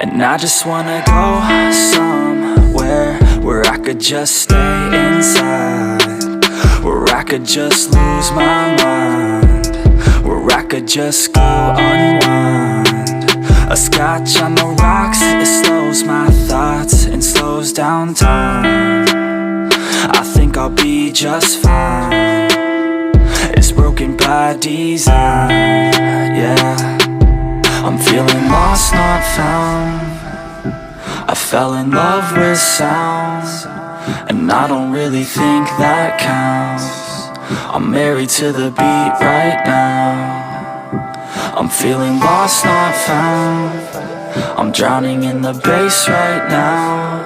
And I just wanna go somewhere where I could just stay inside, where I could just lose my mind, where I could just go unwind. A scotch on the rocks, it slows my thoughts and slows down time. I think I'll be just fine. It's broken by design, yeah. I'm feeling lost, not found. I fell in love with sound, and I don't really think that counts. I'm married to the beat right now. I'm feeling lost, not found. I'm drowning in the bass right now.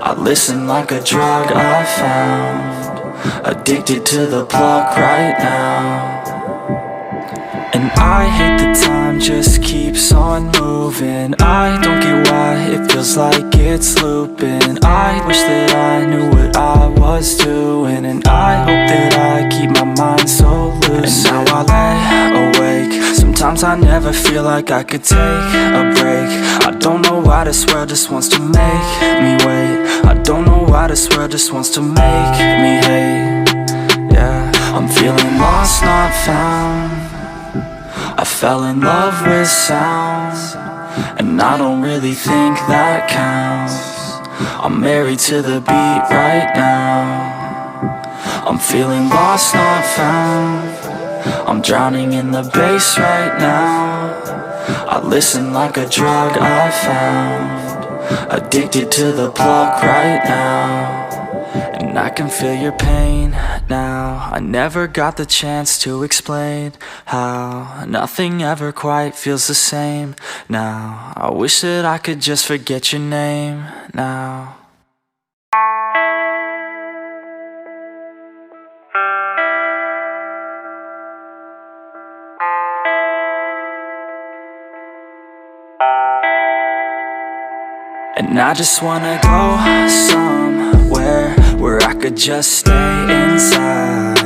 I listen like a drug I found, addicted to the plug right now. And I hate the time just keeps on moving. I don't get why it feels like it's looping. I wish that I knew what I was doing, and I hope that I keep my mind so loose. And now I lay awake. Sometimes I never feel like I could take a break. I don't know why this world just wants to make me wait. I don't know why this world just wants to make me hate. Yeah, I'm feeling lost, not found. I fell in love with sound, and I don't really think that counts. I'm married to the beat right now. I'm feeling lost, not found. I'm drowning in the bass right now. I listen like a drug I found, addicted to the plug right now. And I can feel your pain now. I never got the chance to explain how nothing ever quite feels the same now. I wish that I could just forget your name now. And I just wanna go somewhere where I could just stay inside,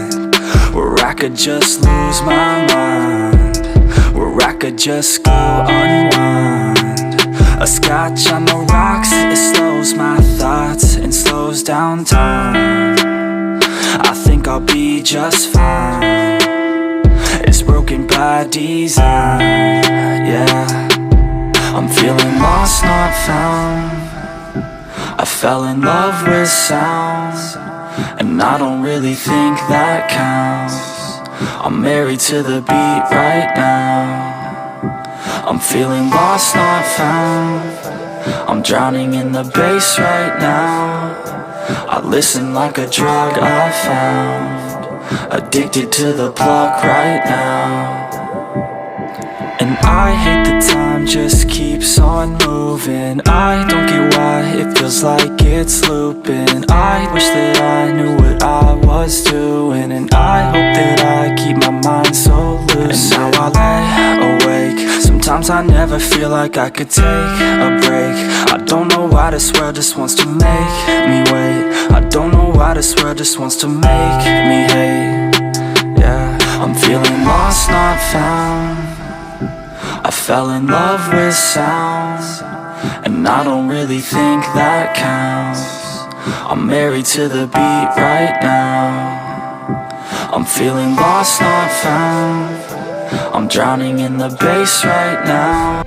where I could just lose my mind, where I could just go unwind. A scotch on the rocks, it slows my thoughts and slows down time. I think I'll be just fine. It's broken by design, yeah. I'm feeling lost, not found. I fell in love with sound, and I don't really think that counts. I'm married to the beat right now. I'm feeling lost, not found. I'm drowning in the bass right now. I listen like a drug I found, addicted to the plug right now. And I hate the time just keeps on moving. I don't get why it feels like it's looping. I wish that I knew what I was doing, and I hope that I keep my mind so loose. And now I lay awake. Sometimes I never feel like I could take a break. I don't know why this world just wants to make me wait. I don't know why this world just wants to make me hate. Yeah, I'm feeling lost, not found. I fell in love with sound, and I don't really think that counts. I'm married to the beat right now. I'm feeling lost, not found. I'm drowning in the bass right now.